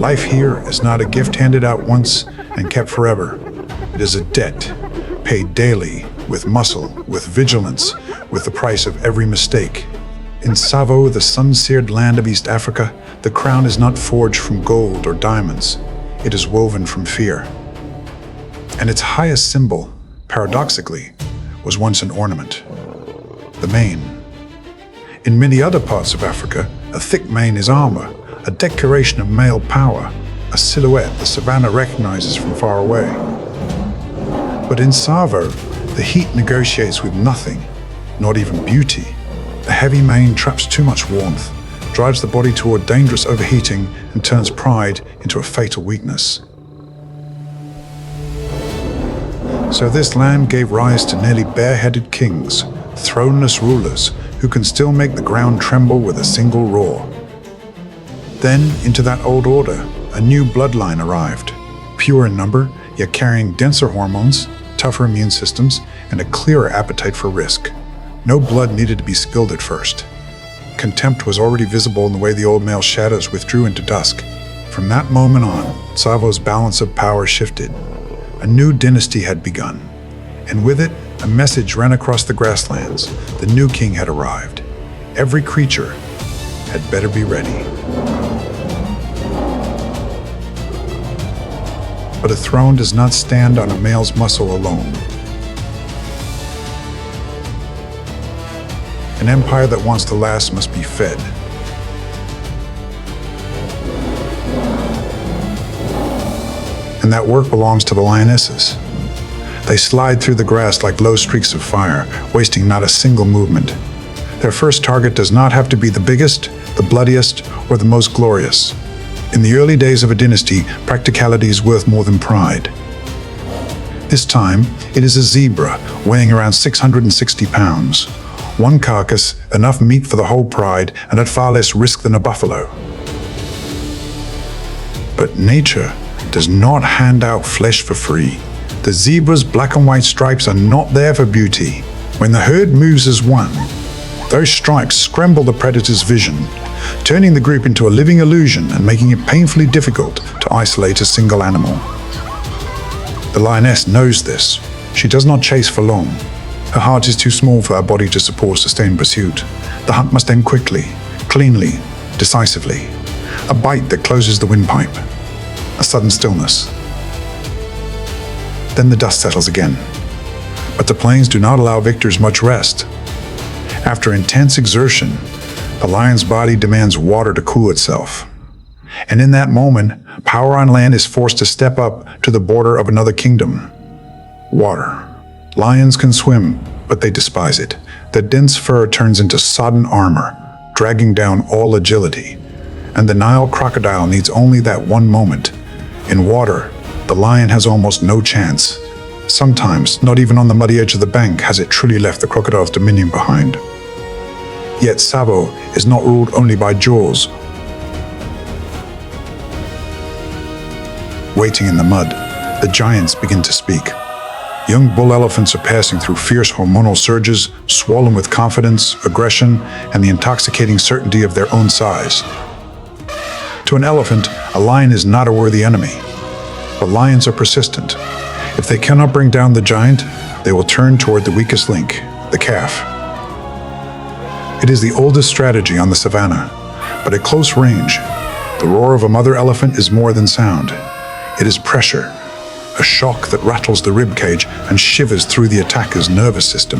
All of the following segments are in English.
Life here is not a gift handed out once and kept forever. It is a debt, paid daily, with muscle, with vigilance, with the price of every mistake. In Tsavo, the sun-seared land of East Africa, the crown is not forged from gold or diamonds. It is woven from fear. And its highest symbol, paradoxically, was once an ornament: the mane. In many other parts of Africa, a thick mane is armor, a decoration of male power, a silhouette the savannah recognizes from far away. But in Tsavo, the heat negotiates with nothing, not even beauty. The heavy mane traps too much warmth, drives the body toward dangerous overheating, and turns pride into a fatal weakness. So this land gave rise to nearly bareheaded kings, throneless rulers who can still make the ground tremble with a single roar. Then, into that old order, a new bloodline arrived, pure in number, yet carrying denser hormones, tougher immune systems, and a clearer appetite for risk. No blood needed to be spilled at first. Contempt was already visible in the way the old male shadows withdrew into dusk. From that moment on, Tsavo's balance of power shifted. A new dynasty had begun, and with it, a message ran across the grasslands. The new king had arrived. Every creature had better be ready. But a throne does not stand on a male's muscle alone. An empire that wants to last must be fed. And that work belongs to the lionesses. They slide through the grass like low streaks of fire, wasting not a single movement. Their first target does not have to be the biggest, the bloodiest, or the most glorious. In the early days of a dynasty, practicality is worth more than pride. This time, it is a zebra weighing around 660 pounds. One carcass, enough meat for the whole pride, and at far less risk than a buffalo. But nature does not hand out flesh for free. The zebra's black and white stripes are not there for beauty. When the herd moves as one, those stripes scramble the predator's vision, turning the group into a living illusion and making it painfully difficult to isolate a single animal. The lioness knows this. She does not chase for long. Her heart is too small for her body to support sustained pursuit. The hunt must end quickly, cleanly, decisively. A bite that closes the windpipe. A sudden stillness. Then the dust settles again. But the plains do not allow victors much rest. After intense exertion, the lion's body demands water to cool itself. And in that moment, power on land is forced to step up to the border of another kingdom. Water. Lions can swim, but they despise it. Their dense fur turns into sodden armor, dragging down all agility. And the Nile crocodile needs only that one moment. In water, the lion has almost no chance. Sometimes, not even on the muddy edge of the bank has it truly left the crocodile's dominion behind. Yet Tsavo is not ruled only by jaws. Waiting in the mud, the giants begin to speak. Young bull elephants are passing through fierce hormonal surges, swollen with confidence, aggression, and the intoxicating certainty of their own size. To an elephant, a lion is not a worthy enemy. But lions are persistent. If they cannot bring down the giant, they will turn toward the weakest link, the calf. It is the oldest strategy on the savannah, but at close range, the roar of a mother elephant is more than sound. It is pressure, a shock that rattles the rib cage and shivers through the attacker's nervous system.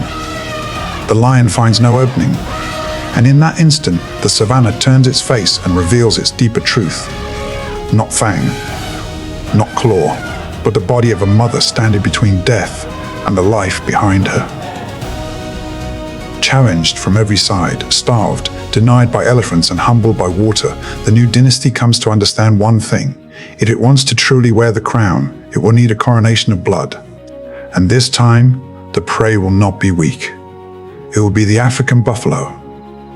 The lion finds no opening, and in that instant, the savannah turns its face and reveals its deeper truth. Not fang, not claw, but the body of a mother standing between death and the life behind her. Challenged from every side, starved, denied by elephants and humbled by water, the new dynasty comes to understand one thing. If it wants to truly wear the crown, it will need a coronation of blood. And this time, the prey will not be weak. It will be the African buffalo,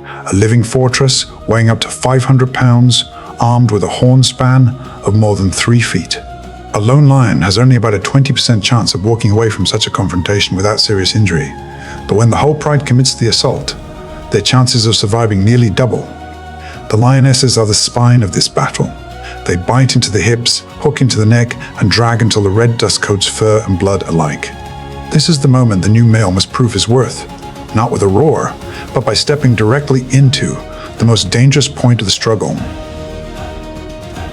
a living fortress weighing up to 500 pounds, armed with a horn span of more than 3 feet. A lone lion has only about a 20% chance of walking away from such a confrontation without serious injury. But when the whole pride commits the assault, their chances of surviving nearly double. The lionesses are the spine of this battle. They bite into the hips, hook into the neck, and drag until the red dust coats fur and blood alike. This is the moment the new male must prove his worth, not with a roar, but by stepping directly into the most dangerous point of the struggle.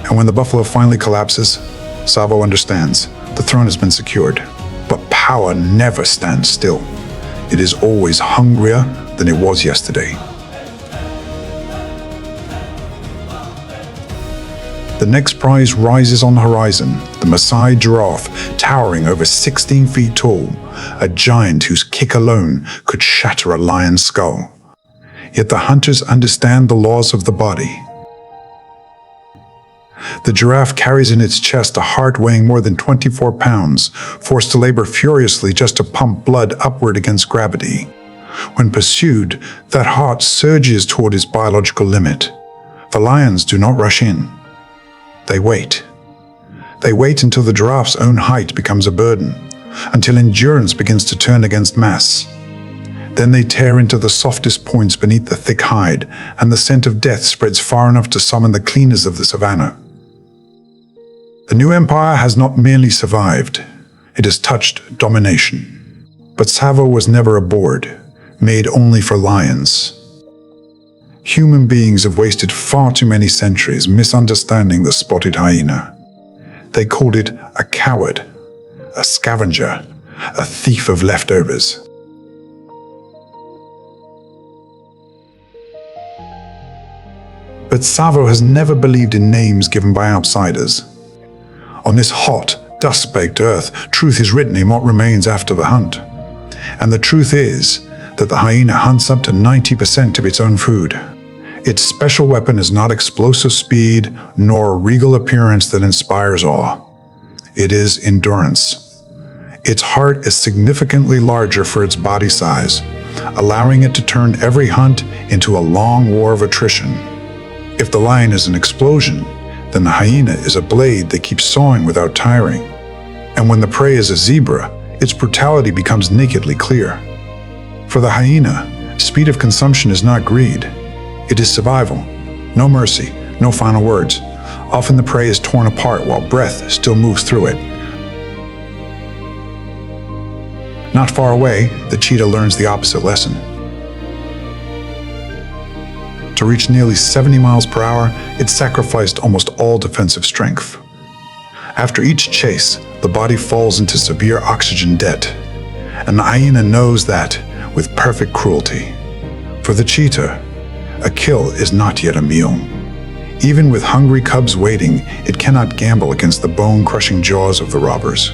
And when the buffalo finally collapses, Tsavo understands the throne has been secured. But power never stands still. It is always hungrier than it was yesterday. The next prize rises on the horizon, the Maasai giraffe, towering over 16 feet tall, a giant whose kick alone could shatter a lion's skull. Yet the hunters understand the laws of the body. The giraffe carries in its chest a heart weighing more than 24 pounds, forced to labor furiously just to pump blood upward against gravity. When pursued, that heart surges toward its biological limit. The lions do not rush in. They wait. They wait until the giraffe's own height becomes a burden, until endurance begins to turn against mass. Then they tear into the softest points beneath the thick hide, and the scent of death spreads far enough to summon the cleaners of the savannah. The new empire has not merely survived, it has touched domination. But Tsavo was never a board, made only for lions. Human beings have wasted far too many centuries misunderstanding the spotted hyena. They called it a coward, a scavenger, a thief of leftovers. But Tsavo has never believed in names given by outsiders. On this hot, dust-baked earth, truth is written in what remains after the hunt. And the truth is that the hyena hunts up to 90% of its own food. Its special weapon is not explosive speed, nor a regal appearance that inspires awe. It is endurance. Its heart is significantly larger for its body size, allowing it to turn every hunt into a long war of attrition. If the lion is an explosion, then the hyena is a blade that keeps sawing without tiring. And when the prey is a zebra, its brutality becomes nakedly clear. For the hyena, speed of consumption is not greed. It is survival. No mercy, no final words. Often the prey is torn apart while breath still moves through it. Not far away, the cheetah learns the opposite lesson. To reach nearly 70 miles per hour, it sacrificed almost all defensive strength. After each chase, the body falls into severe oxygen debt, and the hyena knows that with perfect cruelty. For the cheetah, a kill is not yet a meal. Even with hungry cubs waiting, it cannot gamble against the bone-crushing jaws of the robbers.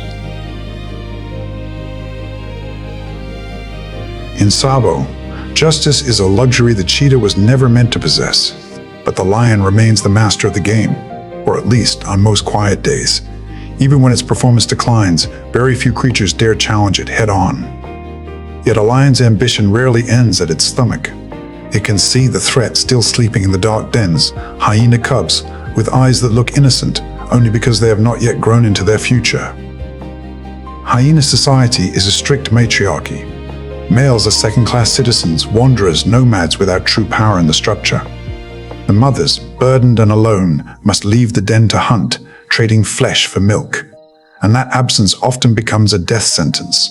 In Tsavo, justice is a luxury the cheetah was never meant to possess, but the lion remains the master of the game, or at least on most quiet days. Even when its performance declines, very few creatures dare challenge it head-on. Yet a lion's ambition rarely ends at its stomach. It can see the threat still sleeping in the dark dens, hyena cubs with eyes that look innocent only because they have not yet grown into their future. Hyena society is a strict matriarchy. Males are second-class citizens, wanderers, nomads without true power in the structure. The mothers, burdened and alone, must leave the den to hunt, trading flesh for milk. And that absence often becomes a death sentence.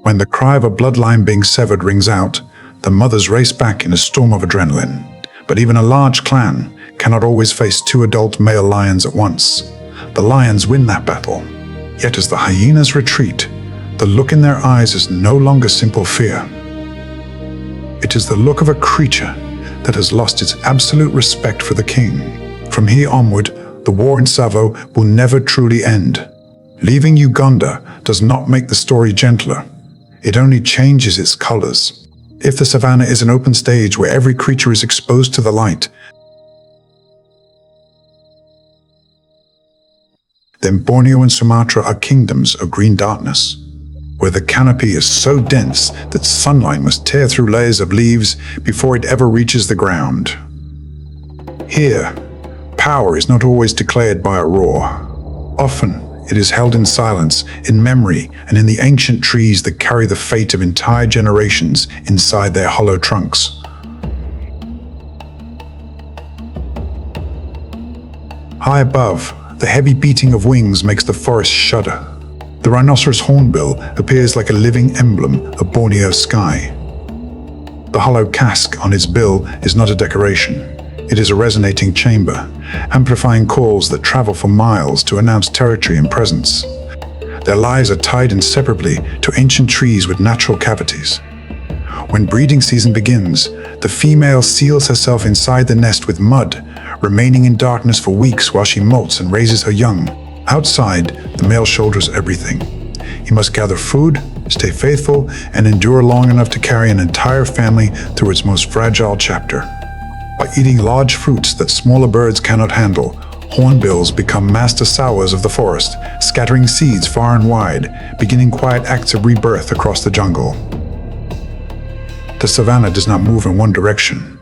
When the cry of a bloodline being severed rings out, the mothers race back in a storm of adrenaline. But even a large clan cannot always face two adult male lions at once. The lions win that battle. Yet as the hyenas retreat, the look in their eyes is no longer simple fear. It is the look of a creature that has lost its absolute respect for the king. From here onward, the war in Tsavo will never truly end. Leaving Uganda does not make the story gentler. It only changes its colors. If the savannah is an open stage where every creature is exposed to the light, then Borneo and Sumatra are kingdoms of green darkness, where the canopy is so dense that sunlight must tear through layers of leaves before it ever reaches the ground. Here, power is not always declared by a roar. Often, it is held in silence, in memory, and in the ancient trees that carry the fate of entire generations inside their hollow trunks. High above, the heavy beating of wings makes the forest shudder. The rhinoceros hornbill appears like a living emblem of Borneo's sky. The hollow casque on its bill is not a decoration. It is a resonating chamber, amplifying calls that travel for miles to announce territory and presence. Their lives are tied inseparably to ancient trees with natural cavities. When breeding season begins, the female seals herself inside the nest with mud, remaining in darkness for weeks while she molts and raises her young. Outside, the male shoulders everything. He must gather food, stay faithful, and endure long enough to carry an entire family through its most fragile chapter. By eating large fruits that smaller birds cannot handle, hornbills become master sowers of the forest, scattering seeds far and wide, beginning quiet acts of rebirth across the jungle. The savannah does not move in one direction.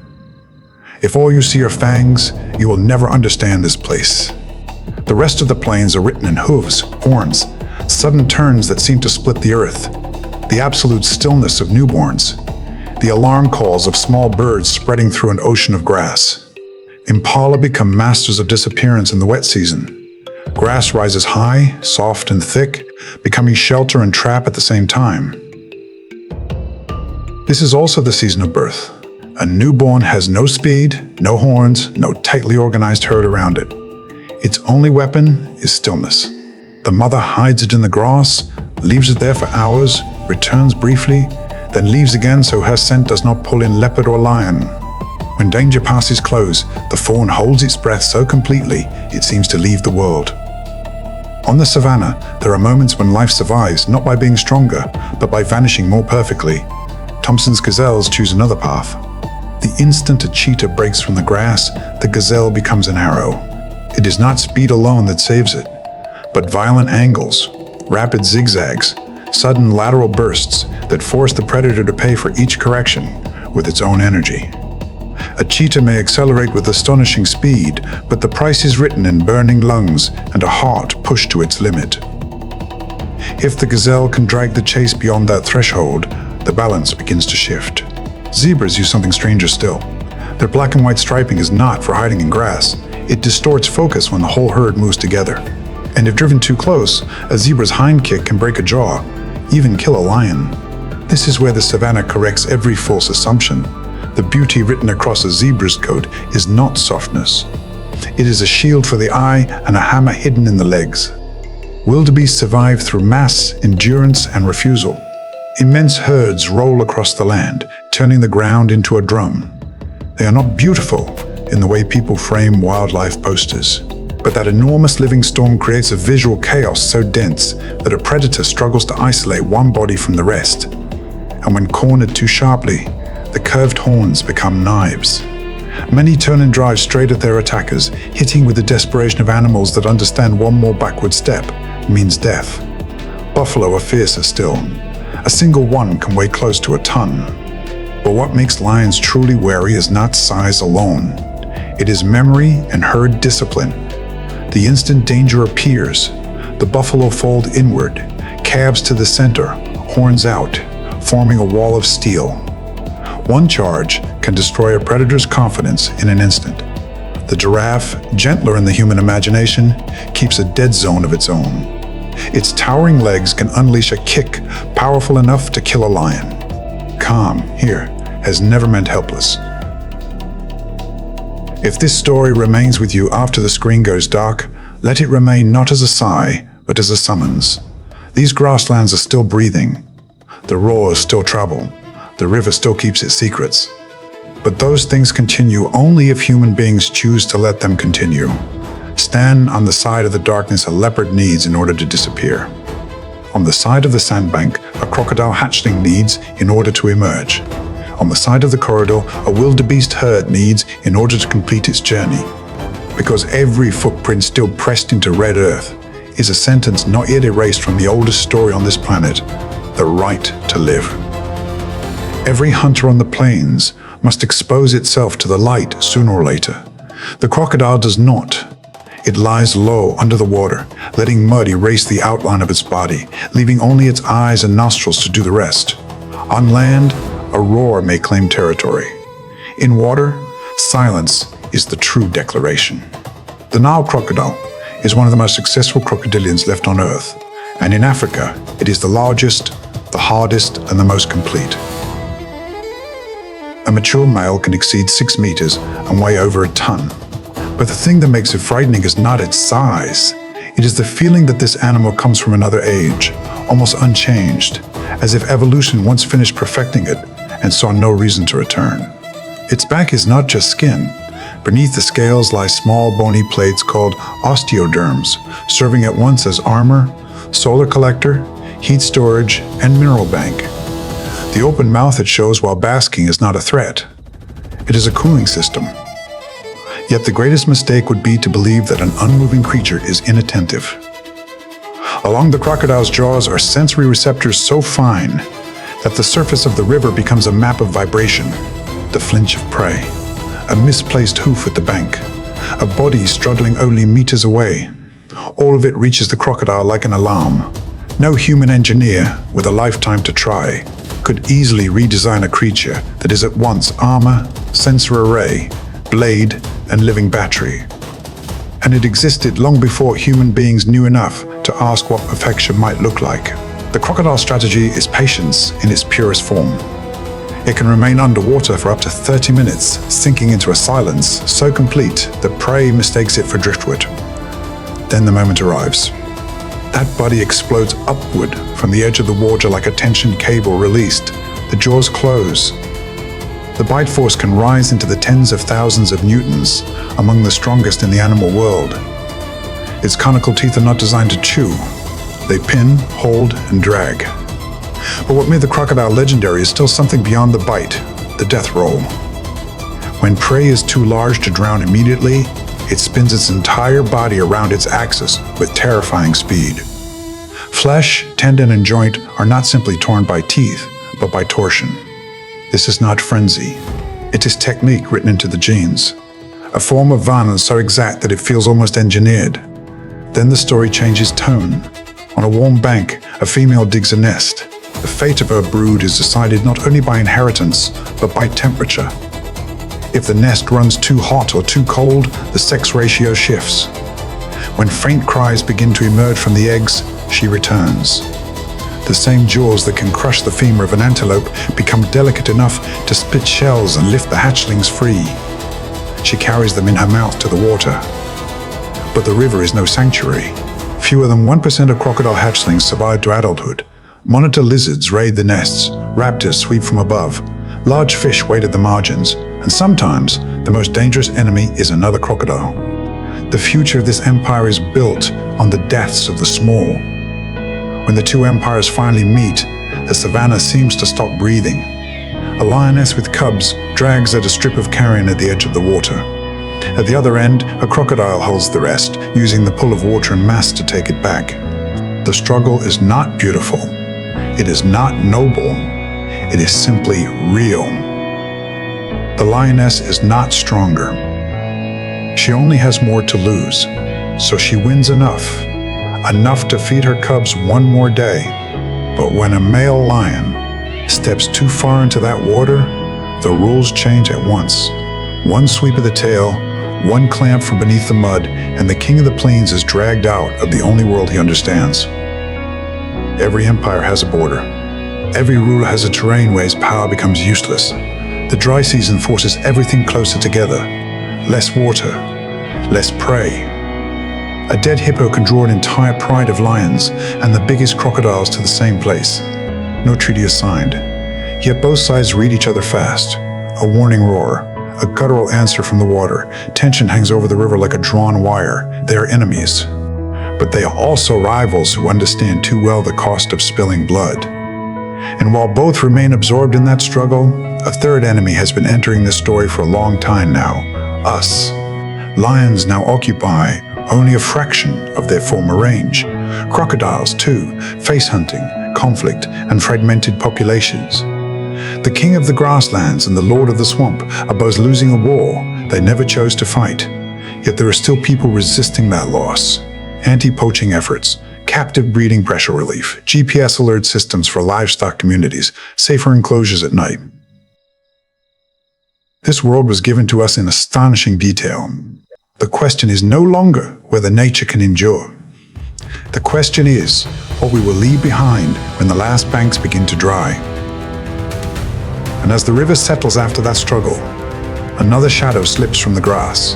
If all you see are fangs, you will never understand this place. The rest of the plains are written in hooves, horns, sudden turns that seem to split the earth, the absolute stillness of newborns, the alarm calls of small birds spreading through an ocean of grass. Impala become masters of disappearance in the wet season. Grass rises high, soft and thick, becoming shelter and trap at the same time. This is also the season of birth. A newborn has no speed, no horns, no tightly organized herd around it. Its only weapon is stillness. The mother hides it in the grass, leaves it there for hours, returns briefly, then leaves again so her scent does not pull in leopard or lion. When danger passes close, the fawn holds its breath so completely it seems to leave the world. On the savannah, there are moments when life survives not by being stronger, but by vanishing more perfectly. Thompson's gazelles choose another path. The instant a cheetah breaks from the grass, the gazelle becomes an arrow. It is not speed alone that saves it, but violent angles, rapid zigzags, sudden lateral bursts that force the predator to pay for each correction with its own energy. A cheetah may accelerate with astonishing speed, but the price is written in burning lungs and a heart pushed to its limit. If the gazelle can drag the chase beyond that threshold, the balance begins to shift. Zebras use something stranger still. Their black and white striping is not for hiding in grass. It distorts focus when the whole herd moves together. And if driven too close, a zebra's hind kick can break a jaw, even kill a lion. This is where the savannah corrects every false assumption. The beauty written across a zebra's coat is not softness. It is a shield for the eye and a hammer hidden in the legs. Wildebeest survive through mass, endurance, and refusal. Immense herds roll across the land, turning the ground into a drum. They are not beautiful in the way people frame wildlife posters, but that enormous living storm creates a visual chaos so dense that a predator struggles to isolate one body from the rest. And when cornered too sharply, the curved horns become knives. Many turn and drive straight at their attackers, hitting with the desperation of animals that understand one more backward step means death. Buffalo are fiercer still. A single one can weigh close to a ton. But what makes lions truly wary is not size alone. It is memory and herd discipline. The instant danger appears, the buffalo fold inward, calves to the center, horns out, forming a wall of steel. One charge can destroy a predator's confidence in an instant. The giraffe, gentler in the human imagination, keeps a dead zone of its own. Its towering legs can unleash a kick powerful enough to kill a lion. Calm, here, has never meant helpless. If this story remains with you after the screen goes dark, let it remain not as a sigh, but as a summons. These grasslands are still breathing. The roars still travel. The river still keeps its secrets. But those things continue only if human beings choose to let them continue. Stand on the side of the darkness a leopard needs in order to disappear. On the side of the sandbank, a crocodile hatchling needs in order to emerge. On the side of the corridor, a wildebeest herd needs in order to complete its journey. Because every footprint still pressed into red earth is a sentence not yet erased from the oldest story on this planet, the right to live. Every hunter on the plains must expose itself to the light sooner or later. The crocodile does not. It lies low under the water, letting mud erase the outline of its body, leaving only its eyes and nostrils to do the rest. On land, a roar may claim territory. In water, silence is the true declaration. The Nile crocodile is one of the most successful crocodilians left on Earth, and in Africa, it is the largest, the hardest, and the most complete. A mature male can exceed 6 meters and weigh over a ton. But the thing that makes it frightening is not its size. It is the feeling that this animal comes from another age, almost unchanged, as if evolution once finished perfecting it and saw no reason to return. Its back is not just skin. Beneath the scales lie small bony plates called osteoderms, serving at once as armor, solar collector, heat storage, and mineral bank. The open mouth it shows while basking is not a threat. It is a cooling system. Yet the greatest mistake would be to believe that an unmoving creature is inattentive. Along the crocodile's jaws are sensory receptors so fine that the surface of the river becomes a map of vibration, the flinch of prey, a misplaced hoof at the bank, a body struggling only meters away. All of it reaches the crocodile like an alarm. No human engineer, with a lifetime to try, could easily redesign a creature that is at once armor, sensor array, blade, and living battery. And it existed long before human beings knew enough to ask what perfection might look like. The crocodile strategy is patience in its purest form. It can remain underwater for up to 30 minutes, sinking into a silence so complete that prey mistakes it for driftwood. Then the moment arrives. That body explodes upward from the edge of the water like a tensioned cable released. The jaws close. The bite force can rise into the tens of thousands of newtons, among the strongest in the animal world. Its conical teeth are not designed to chew. They pin, hold, and drag. But what made the crocodile legendary is still something beyond the bite, the death roll. When prey is too large to drown immediately, it spins its entire body around its axis with terrifying speed. Flesh, tendon, and joint are not simply torn by teeth, but by torsion. This is not frenzy. It is technique written into the genes. A form of violence so exact that it feels almost engineered. Then the story changes tone. On a warm bank, a female digs a nest. The fate of her brood is decided not only by inheritance, but by temperature. If the nest runs too hot or too cold, the sex ratio shifts. When faint cries begin to emerge from the eggs, she returns. The same jaws that can crush the femur of an antelope become delicate enough to split shells and lift the hatchlings free. She carries them in her mouth to the water. But the river is no sanctuary. Fewer than 1% of crocodile hatchlings survive to adulthood. Monitor lizards raid the nests, raptors sweep from above, large fish wait at the margins, and sometimes the most dangerous enemy is another crocodile. The future of this empire is built on the deaths of the small. When the two empires finally meet, the savannah seems to stop breathing. A lioness with cubs drags at a strip of carrion at the edge of the water. At the other end, a crocodile holds the rest, using the pull of water and mass to take it back. The struggle is not beautiful. It is not noble. It is simply real. The lioness is not stronger. She only has more to lose, so she wins enough to feed her cubs one more day. But when a male lion steps too far into that water, the rules change at once. One sweep of the tail, one clamp from beneath the mud, and the king of the plains is dragged out of the only world he understands. Every empire has a border. Every ruler has a terrain where his power becomes useless. The dry season forces everything closer together. Less water, less prey. A dead hippo can draw an entire pride of lions and the biggest crocodiles to the same place. No treaty is signed. Yet both sides read each other fast. A warning roar, a guttural answer from the water. Tension hangs over the river like a drawn wire. They are enemies. But they are also rivals who understand too well the cost of spilling blood. And while both remain absorbed in that struggle, a third enemy has been entering this story for a long time now. Us. Lions now occupy only a fraction of their former range. Crocodiles, too, face hunting, conflict, and fragmented populations. The king of the grasslands and the lord of the swamp are both losing a war they never chose to fight. Yet there are still people resisting that loss. Anti-poaching efforts, captive breeding pressure relief, GPS alert systems for livestock communities, safer enclosures at night. This world was given to us in astonishing detail. The question is no longer whether nature can endure. The question is what we will leave behind when the last banks begin to dry. And as the river settles after that struggle, another shadow slips from the grass.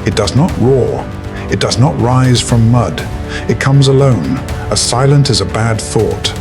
It does not roar. It does not rise from mud. It comes alone, as silent as a bad thought.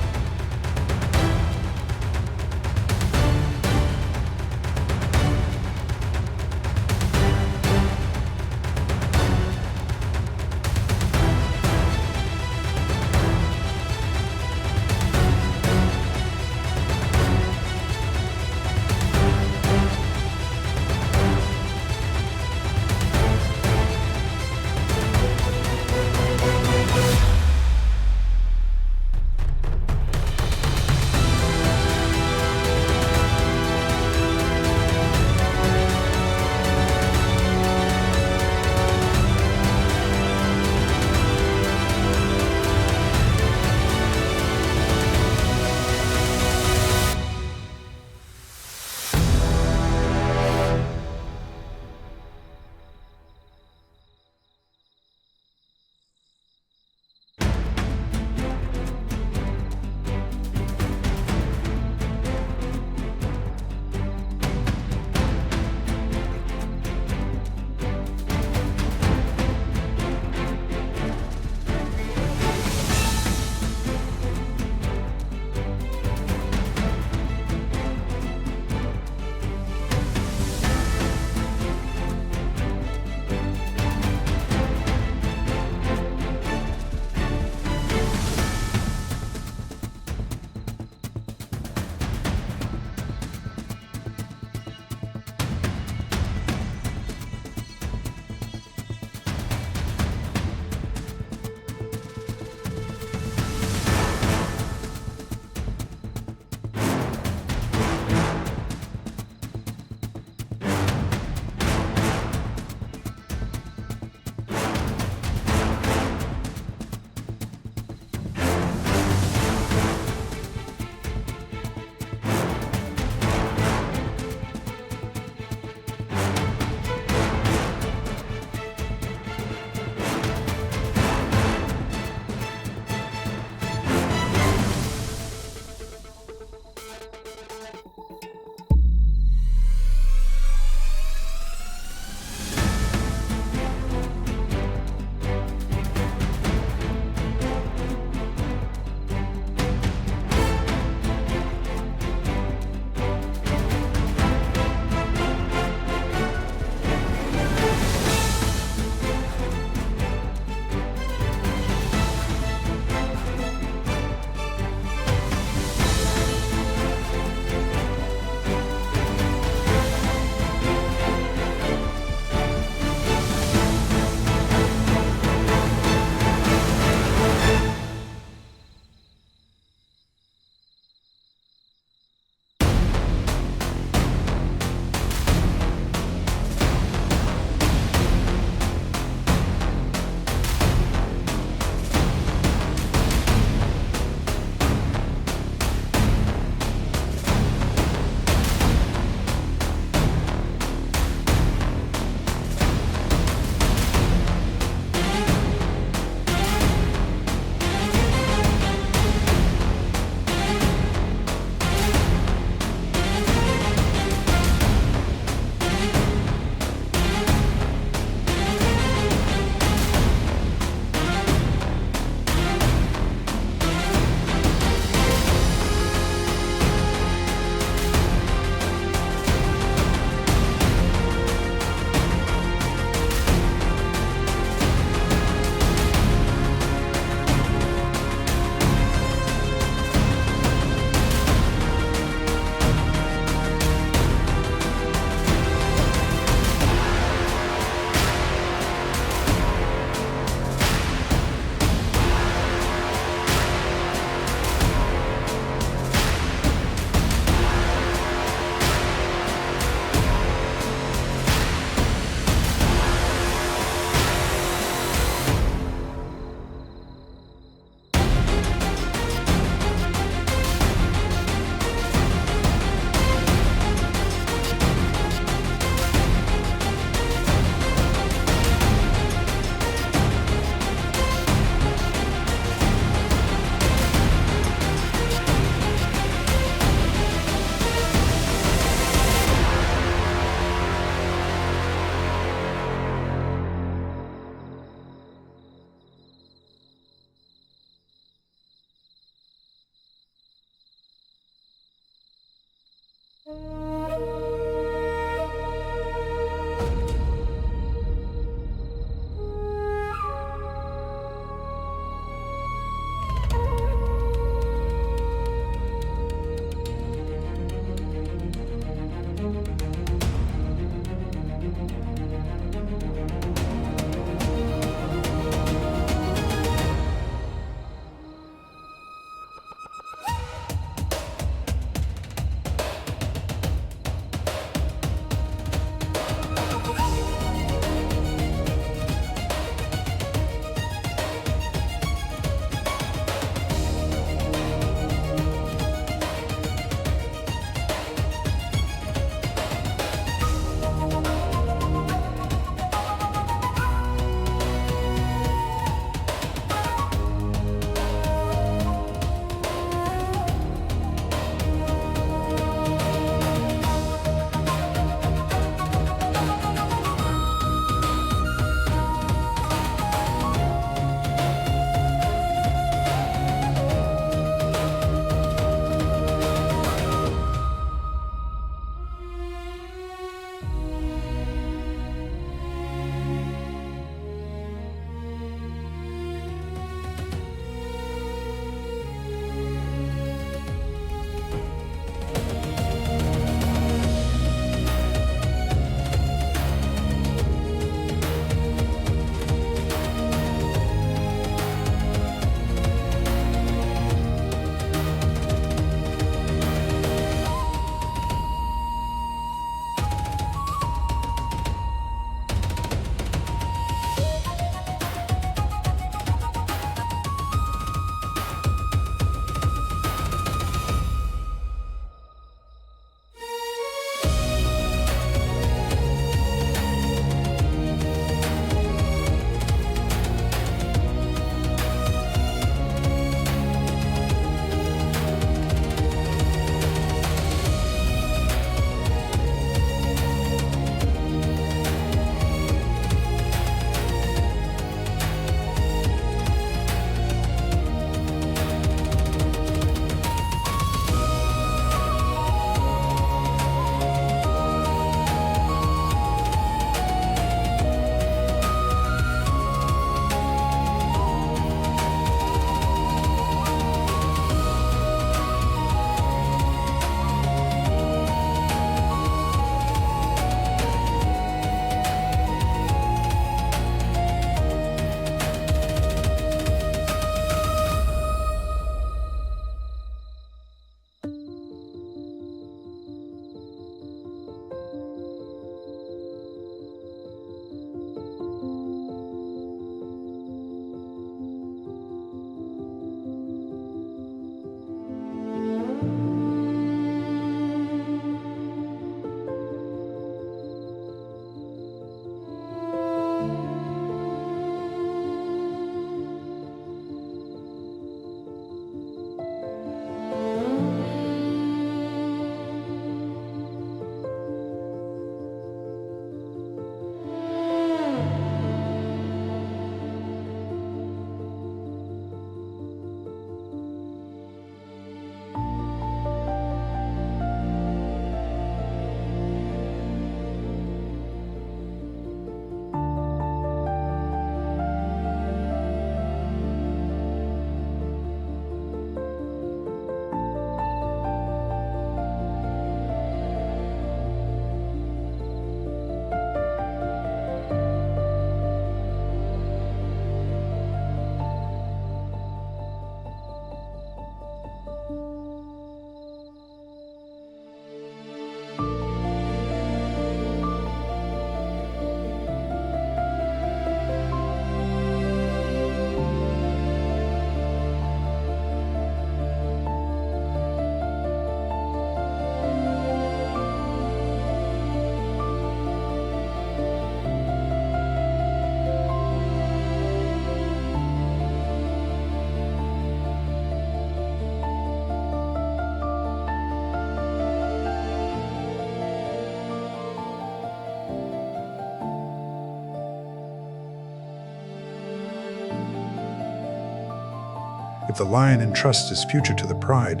If the lion entrusts his future to the pride,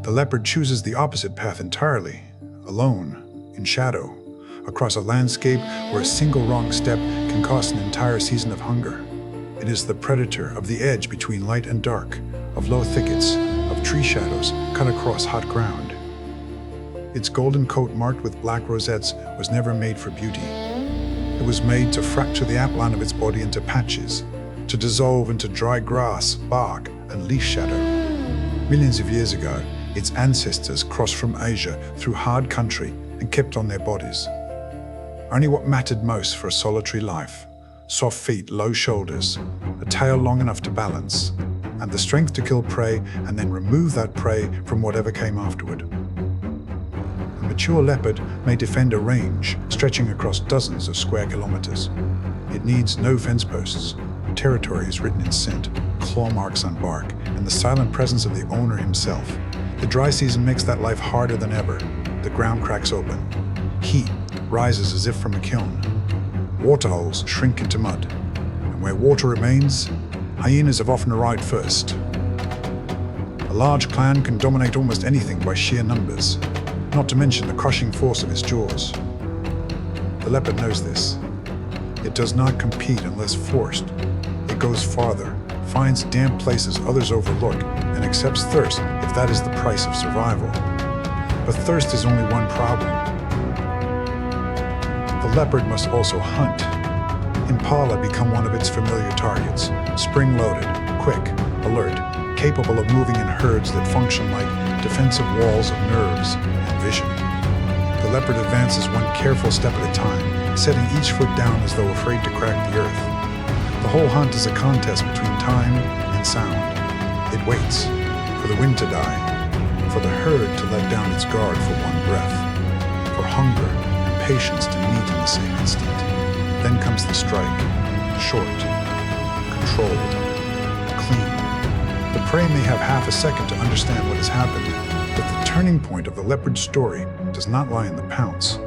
the leopard chooses the opposite path entirely, alone, in shadow, across a landscape where a single wrong step can cost an entire season of hunger. It is the predator of the edge between light and dark, of low thickets, of tree shadows cut across hot ground. Its golden coat marked with black rosettes was never made for beauty. It was made to fracture the outline of its body into patches, to dissolve into dry grass, bark, and leaf shadow. Millions of years ago, its ancestors crossed from Asia through hard country and kept on their bodies. Only what mattered most for a solitary life: soft feet, low shoulders, a tail long enough to balance, and the strength to kill prey and then remove that prey from whatever came afterward. A mature leopard may defend a range stretching across dozens of square kilometers. It needs no fence posts. Territory is written in scent, claw marks on bark, and the silent presence of the owner himself. The dry season makes that life harder than ever. The ground cracks open. Heat rises as if from a kiln. Waterholes shrink into mud. And where water remains, hyenas have often arrived first. A large clan can dominate almost anything by sheer numbers, not to mention the crushing force of its jaws. The leopard knows this. It does not compete unless forced. It goes farther, finds damp places others overlook, and accepts thirst if that is the price of survival. But thirst is only one problem. The leopard must also hunt. Impala become one of its familiar targets, spring-loaded, quick, alert, capable of moving in herds that function like defensive walls of nerves and vision. The leopard advances one careful step at a time, setting each foot down as though afraid to crack the earth. The whole hunt is a contest between time and sound. It waits for the wind to die, for the herd to let down its guard for one breath, for hunger and patience to meet in the same instant. Then comes the strike, short, controlled, clean. The prey may have half a second to understand what has happened, but the turning point of the leopard's story does not lie in the pounce.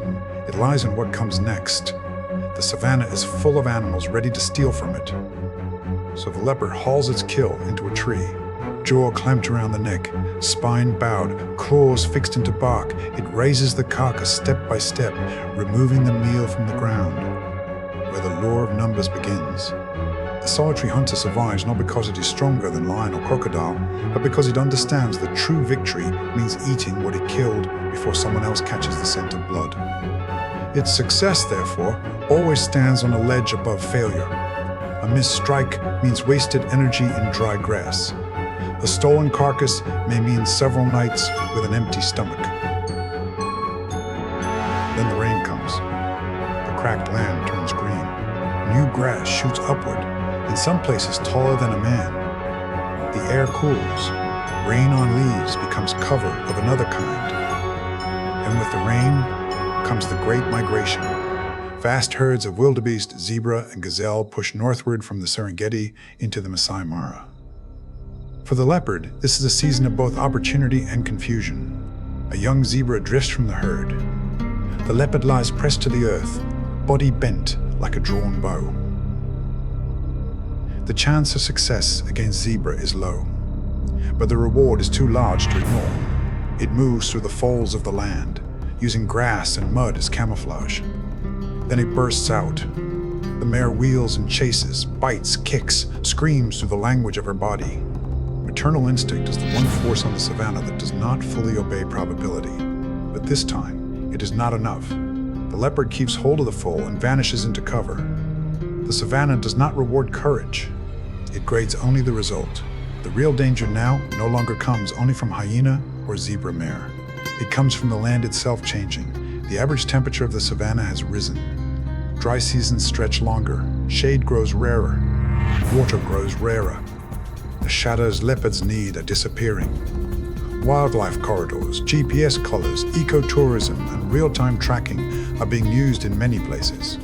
It lies in what comes next. The savannah is full of animals ready to steal from it. So the leopard hauls its kill into a tree, jaw clamped around the neck, spine bowed, claws fixed into bark. It raises the carcass step by step, removing the meal from the ground, where the law of numbers begins. The solitary hunter survives not because it is stronger than lion or crocodile, but because it understands that true victory means eating what it killed before someone else catches the scent of blood. Its success, therefore, always stands on a ledge above failure. A missed strike means wasted energy in dry grass. A stolen carcass may mean several nights with an empty stomach. Then the rain comes. The cracked land turns green. New grass shoots upward, in some places taller than a man. The air cools. Rain on leaves becomes cover of another kind. And with the rain comes the great migration. Vast herds of wildebeest, zebra, and gazelle push northward from the Serengeti into the Masai Mara. For the leopard, this is a season of both opportunity and confusion. A young zebra drifts from the herd. The leopard lies pressed to the earth, body bent like a drawn bow. The chance of success against zebra is low, but the reward is too large to ignore. It moves through the folds of the land, using grass and mud as camouflage. Then it bursts out. The mare wheels and chases, bites, kicks, screams through the language of her body. Maternal instinct is the one force on the savannah that does not fully obey probability. But this time, it is not enough. The leopard keeps hold of the foal and vanishes into cover. The savannah does not reward courage. It grades only the result. The real danger now no longer comes only from hyena or zebra mare. It comes from the land itself changing. The average temperature of the savannah has risen. Dry seasons stretch longer. Shade grows rarer. Water grows rarer. The shadows leopards need are disappearing. Wildlife corridors, GPS collars, ecotourism, and real-time tracking are being used in many places.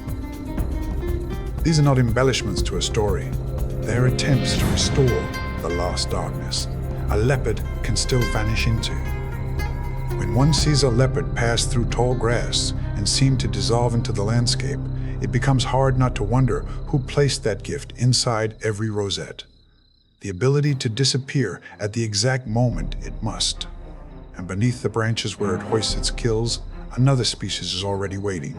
These are not embellishments to a story. They are attempts to restore the last darkness a leopard can still vanish into. When one sees a leopard pass through tall grass and seem to dissolve into the landscape, it becomes hard not to wonder who placed that gift inside every rosette. the ability to disappear at the exact moment it must. And beneath the branches where it hoists its kills, another species is already waiting,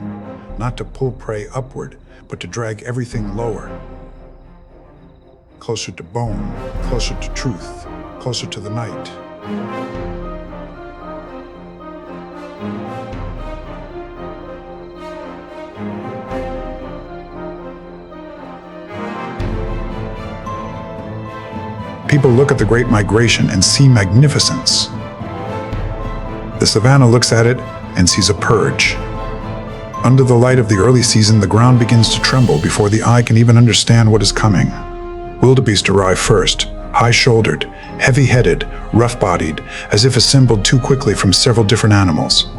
not to pull prey upward, but to drag everything lower. Closer to bone, closer to truth, closer to the night. People look at the Great Migration and see magnificence. The savannah looks at it and sees a purge. Under the light of the early season, the ground begins to tremble before the eye can even understand what is coming. Wildebeest arrive first, high-shouldered, heavy-headed, rough-bodied, as if assembled too quickly from several different animals.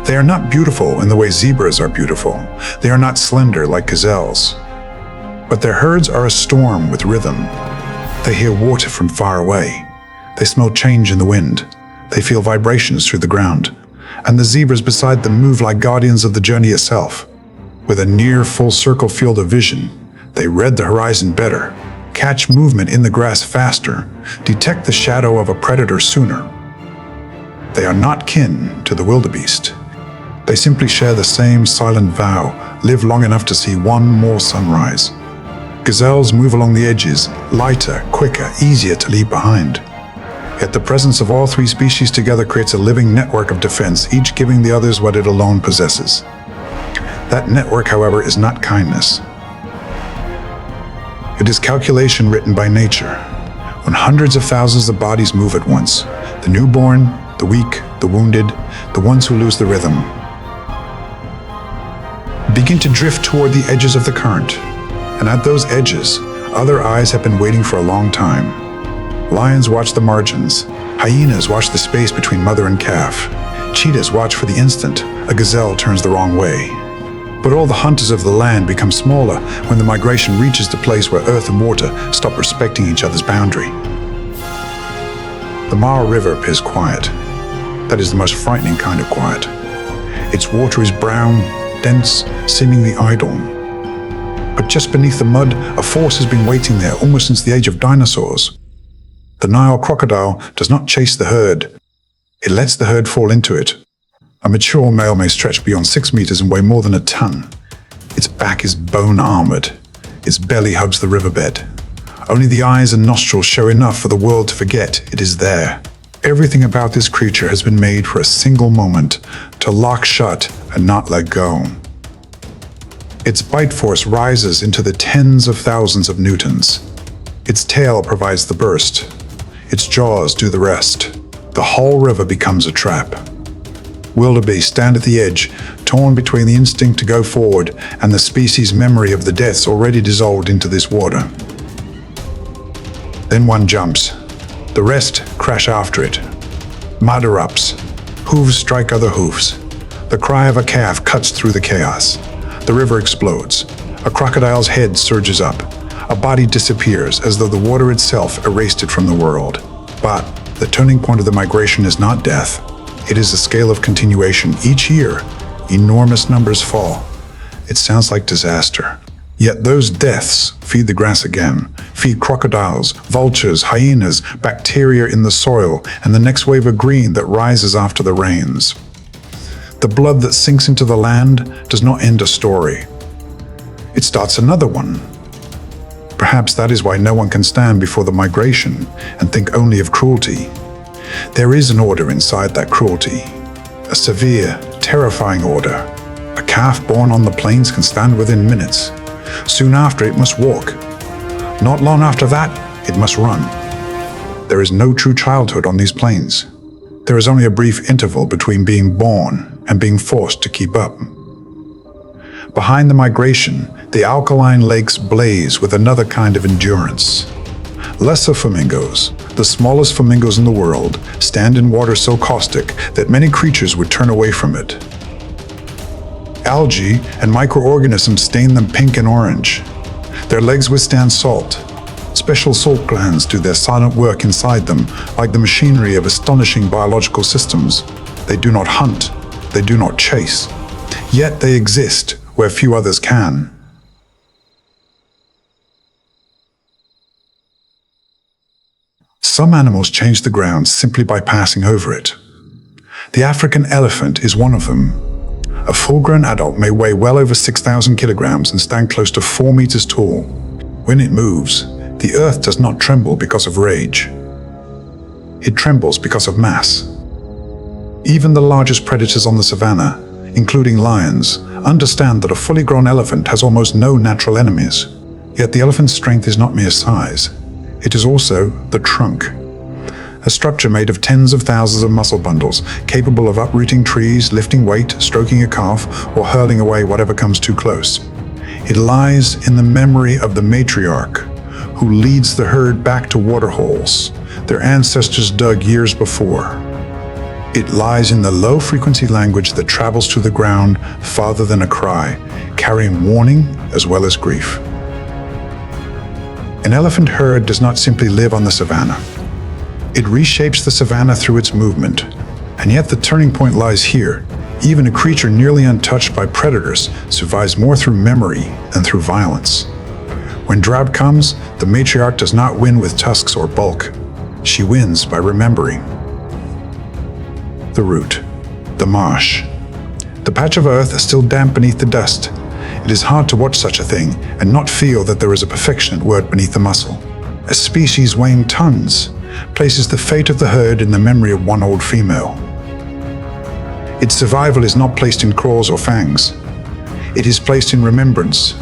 They are not beautiful in the way zebras are beautiful. They are not slender like gazelles. But their herds are a storm with rhythm. They hear water from far away. They smell change in the wind. They feel vibrations through the ground. And the zebras beside them move like guardians of the journey itself. With a near full-circle field of vision, they read the horizon better, catch movement in the grass faster, detect the shadow of a predator sooner. They are not kin to the wildebeest. They simply share the same silent vow, live long enough to see one more sunrise. Gazelles move along the edges, lighter, quicker, easier to leave behind. Yet the presence of all three species together creates a living network of defense, each giving the others what it alone possesses. That network, however, is not kindness. It is calculation written by nature. When hundreds of thousands of bodies move at once, the newborn, the weak, the wounded, the ones who lose the rhythm, begin to drift toward the edges of the current. And at those edges, other eyes have been waiting for a long time. Lions watch the margins. Hyenas watch the space between mother and calf. Cheetahs watch for the instant a gazelle turns the wrong way. But all the hunters of the land become smaller when the migration reaches the place where earth and water stop respecting each other's boundary. The Mara River appears quiet. That is the most frightening kind of quiet. Its water is brown, dense, seemingly idle. But just beneath the mud, a force has been waiting there almost since the age of dinosaurs. The Nile crocodile does not chase the herd. It lets the herd fall into it. A mature male may stretch beyond 6 meters and weigh more than a ton. Its back is bone-armored. Its belly hugs the riverbed. Only the eyes and nostrils show enough for the world to forget it is there. Everything about this creature has been made for a single moment, to lock shut and not let go. Its bite force rises into the tens of thousands of newtons. Its tail provides the burst. Its jaws do the rest. The whole river becomes a trap. Wildebeest stand at the edge, torn between the instinct to go forward and the species' memory of the deaths already dissolved into this water. Then one jumps. The rest crash after it. Mud erupts. Hooves strike other hooves. The cry of a calf cuts through the chaos. The river explodes. A crocodile's head surges up. A body disappears as though the water itself erased it from the world. But the turning point of the migration is not death. It is a scale of continuation. Each year, enormous numbers fall. It sounds like disaster. Yet those deaths feed the grass again, feed crocodiles, vultures, hyenas, bacteria in the soil, and the next wave of green that rises after the rains. The blood that sinks into the land does not end a story. It starts another one. Perhaps that is why no one can stand before the migration and think only of cruelty. There is an order inside that cruelty, a severe, terrifying order. A calf born on the plains can stand within minutes. Soon after, it must walk. Not long after that, it must run. There is no true childhood on these plains. There is only a brief interval between being born and being forced to keep up. Behind the migration, the alkaline lakes blaze with another kind of endurance. Lesser flamingos, the smallest flamingos in the world, stand in water so caustic that many creatures would turn away from it. Algae and microorganisms stain them pink and orange. Their legs withstand salt. Special salt glands do their silent work inside them, like the machinery of astonishing biological systems. They do not hunt. They do not chase. Yet they exist where few others can. Some animals change the ground simply by passing over it. The African elephant is one of them. A full-grown adult may weigh well over 6,000 kilograms and stand close to 4 meters tall. When it moves, the earth does not tremble because of rage. It trembles because of mass. Even the largest predators on the savannah, including lions, understand that a fully grown elephant has almost no natural enemies. Yet the elephant's strength is not mere size. It is also the trunk. A structure made of tens of thousands of muscle bundles, capable of uprooting trees, lifting weight, stroking a calf, or hurling away whatever comes too close. It lies in the memory of the matriarch, who leads the herd back to waterholes their ancestors dug years before. It lies in the low-frequency language that travels to the ground farther than a cry, carrying warning as well as grief. An elephant herd does not simply live on the savannah. It reshapes the savannah through its movement, and yet the turning point lies here. Even a creature nearly untouched by predators survives more through memory than through violence. When drought comes, the matriarch does not win with tusks or bulk. She wins by remembering. The root, the marsh. The patch of earth is still damp beneath the dust. It is hard to watch such a thing and not feel that there is a perfectionate word beneath the muscle. A species weighing tons places the fate of the herd in the memory of one old female. Its survival is not placed in claws or fangs. It is placed in remembrance.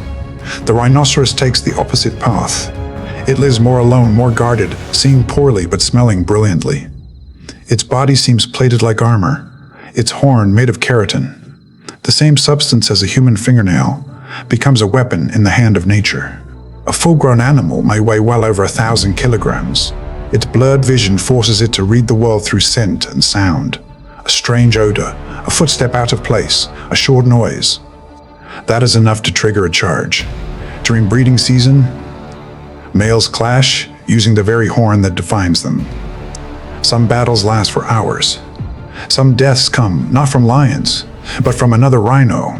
The rhinoceros takes the opposite path. It lives more alone, more guarded, seeing poorly but smelling brilliantly. Its body seems plated like armor, its horn made of keratin. The same substance as a human fingernail becomes a weapon in the hand of nature. A full-grown animal may weigh well over 1,000 kilograms. Its blurred vision forces it to read the world through scent and sound. A strange odor, a footstep out of place, a short noise. That is enough to trigger a charge. During breeding season, males clash using the very horn that defines them. Some battles last for hours. Some deaths come not from lions, but from another rhino.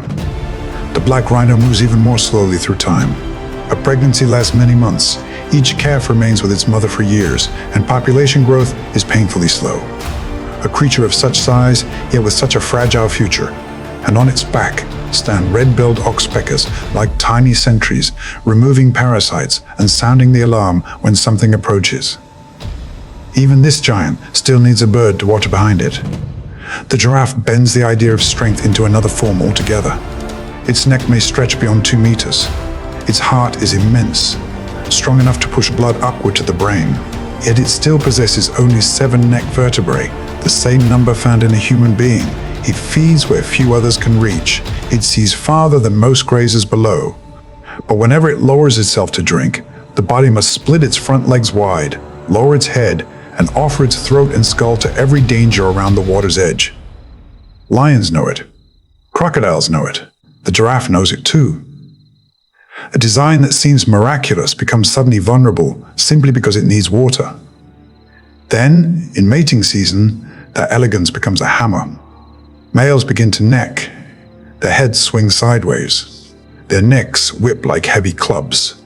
The black rhino moves even more slowly through time. A pregnancy lasts many months. Each calf remains with its mother for years, and population growth is painfully slow. A creature of such size, yet with such a fragile future. And on its back stand red-billed oxpeckers like tiny sentries, removing parasites and sounding the alarm when something approaches. Even this giant still needs a bird to watch behind it. The giraffe bends the idea of strength into another form altogether. Its neck may stretch beyond 2 meters. Its heart is immense, strong enough to push blood upward to the brain. Yet it still possesses only 7 neck vertebrae, the same number found in a human being. It feeds where few others can reach. It sees farther than most grazers below. But whenever it lowers itself to drink, the body must split its front legs wide, lower its head, and offer its throat and skull to every danger around the water's edge. Lions know it. Crocodiles know it. The giraffe knows it too. A design that seems miraculous becomes suddenly vulnerable simply because it needs water. Then, in mating season, their elegance becomes a hammer. Males begin to neck. Their heads swing sideways. Their necks whip like heavy clubs.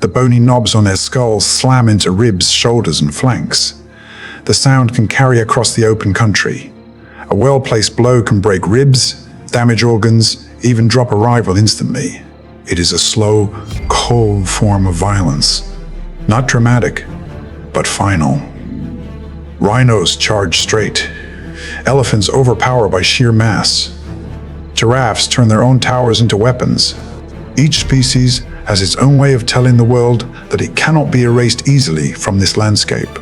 The bony knobs on their skulls slam into ribs, shoulders, and flanks. The sound can carry across the open country. A well-placed blow can break ribs, damage organs, even drop a rival instantly. It is a slow, cold form of violence. Not dramatic, but final. Rhinos charge straight. Elephants overpower by sheer mass. Giraffes turn their own towers into weapons. Each species has its own way of telling the world that it cannot be erased easily from this landscape.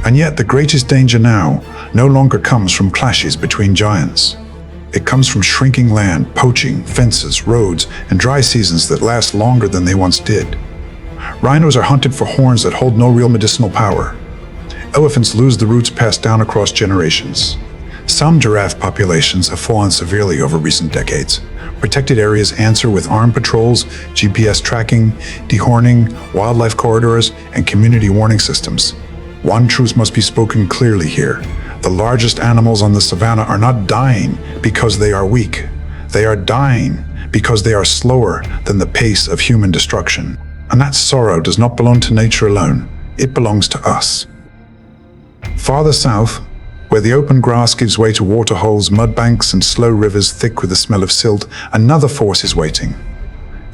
And yet the greatest danger now no longer comes from clashes between giants. It comes from shrinking land, poaching, fences, roads, and dry seasons that last longer than they once did. Rhinos are hunted for horns that hold no real medicinal power. Elephants lose the roots passed down across generations. Some giraffe populations have fallen severely over recent decades. Protected areas answer with armed patrols, GPS tracking, dehorning, wildlife corridors, and community warning systems. One truth must be spoken clearly here. The largest animals on the savannah are not dying because they are weak. They are dying because they are slower than the pace of human destruction. And that sorrow does not belong to nature alone. It belongs to us. Farther south, where the open grass gives way to waterholes, mud banks, and slow rivers thick with the smell of silt, another force is waiting.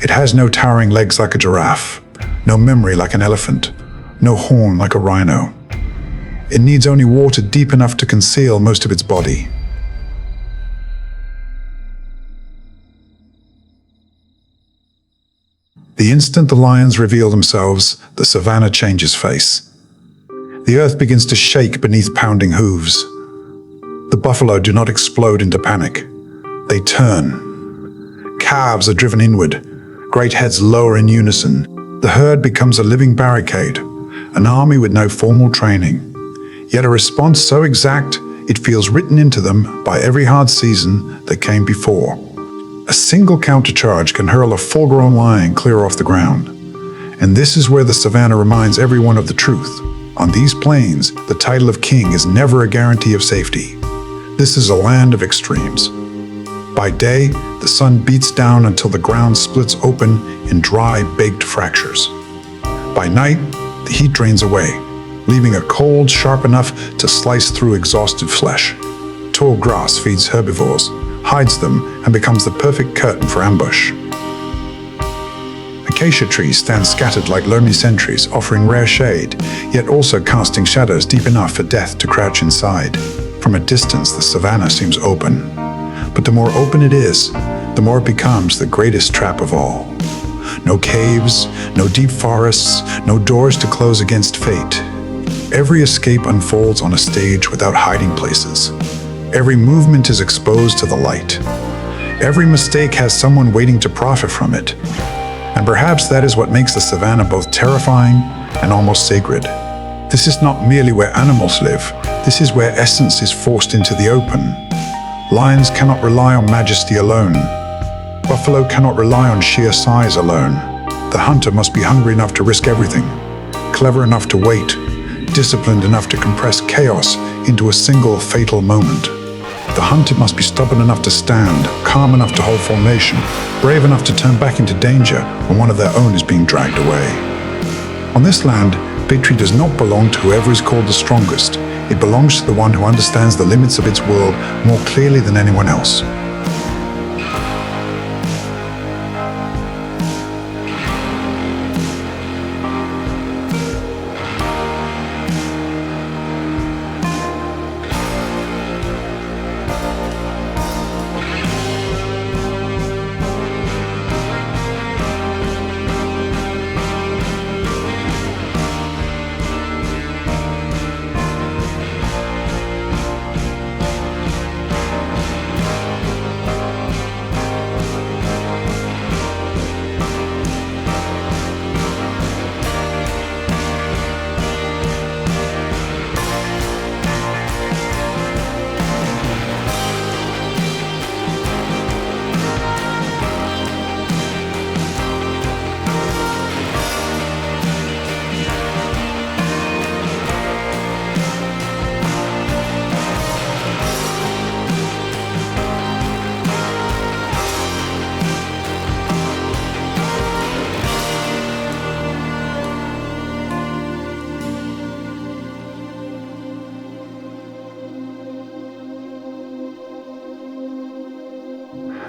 It has no towering legs like a giraffe, no memory like an elephant, no horn like a rhino. It needs only water deep enough to conceal most of its body. The instant the lions reveal themselves, the savannah changes face. The earth begins to shake beneath pounding hooves. The buffalo do not explode into panic. They turn. Calves are driven inward. Great heads lower in unison. The herd becomes a living barricade, an army with no formal training. Yet a response so exact, it feels written into them by every hard season that came before. A single countercharge can hurl a full-grown lion clear off the ground. And this is where the savannah reminds everyone of the truth. On these plains, the title of king is never a guarantee of safety. This is a land of extremes. By day, the sun beats down until the ground splits open in dry, baked fractures. By night, the heat drains away, leaving a cold sharp enough to slice through exhausted flesh. Tall grass feeds herbivores, hides them, and becomes the perfect curtain for ambush. Acacia trees stand scattered like lonely sentries, offering rare shade, yet also casting shadows deep enough for death to crouch inside. From a distance, the savannah seems open. But the more open it is, the more it becomes the greatest trap of all. No caves, no deep forests, no doors to close against fate. Every escape unfolds on a stage without hiding places. Every movement is exposed to the light. Every mistake has someone waiting to profit from it. And perhaps that is what makes the savannah both terrifying and almost sacred. This is not merely where animals live. This is where essence is forced into the open. Lions cannot rely on majesty alone. Buffalo cannot rely on sheer size alone. The hunter must be hungry enough to risk everything, clever enough to wait, disciplined enough to compress chaos into a single fatal moment. The hunter must be stubborn enough to stand, calm enough to hold formation, brave enough to turn back into danger when one of their own is being dragged away. On this land, victory does not belong to whoever is called the strongest. It belongs to the one who understands the limits of its world more clearly than anyone else.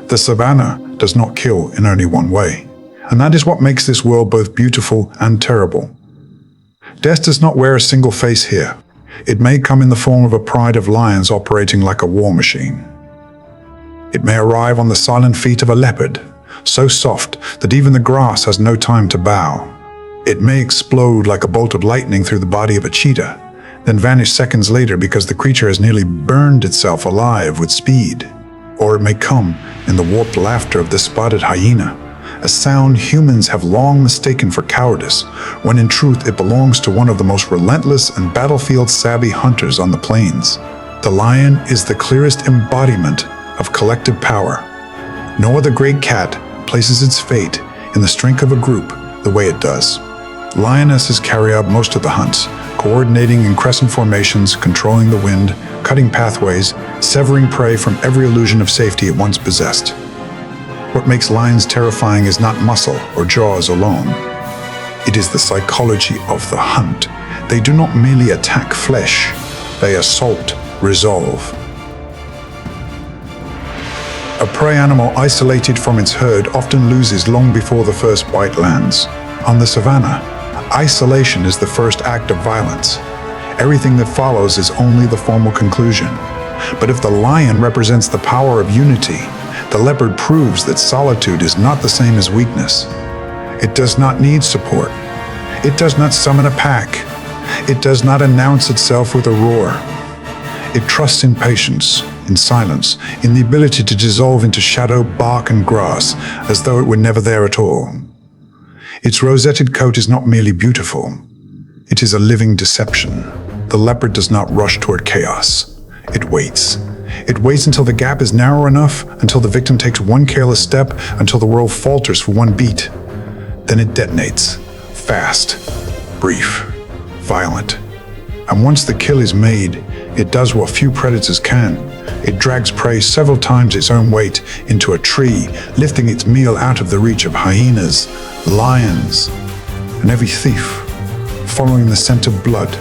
The savannah does not kill in only one way, and that is what makes this world both beautiful and terrible. Death does not wear a single face here. It may come in the form of a pride of lions operating like a war machine. It may arrive on the silent feet of a leopard, so soft that even the grass has no time to bow. It may explode like a bolt of lightning through the body of a cheetah, then vanish seconds later because the creature has nearly burned itself alive with speed. Or it may come in the warped laughter of the spotted hyena, a sound humans have long mistaken for cowardice, when in truth it belongs to one of the most relentless and battlefield-savvy hunters on the plains. The lion is the clearest embodiment of collective power. No other great cat places its fate in the strength of a group the way it does. Lionesses carry out most of the hunts, coordinating in crescent formations, controlling the wind, cutting pathways, severing prey from every illusion of safety it once possessed. What makes lions terrifying is not muscle or jaws alone. It is the psychology of the hunt, They do not merely attack flesh, they assault resolve. A prey animal isolated from its herd often loses long before the first bite lands. On the savannah, isolation is the first act of violence. Everything that follows is only the formal conclusion. But if the lion represents the power of unity, the leopard proves that solitude is not the same as weakness. It does not need support. It does not summon a pack. It does not announce itself with a roar. It trusts in patience, in silence, in the ability to dissolve into shadow, bark, and grass, as though it were never there at all. Its rosetted coat is not merely beautiful. It is a living deception. The leopard does not rush toward chaos. It waits. It waits until the gap is narrow enough, until the victim takes one careless step, until the world falters for one beat. Then it detonates. Fast, brief, violent. And once the kill is made, it does what few predators can. It drags prey several times its own weight into a tree, lifting its meal out of the reach of hyenas, lions, and every thief, following the scent of blood.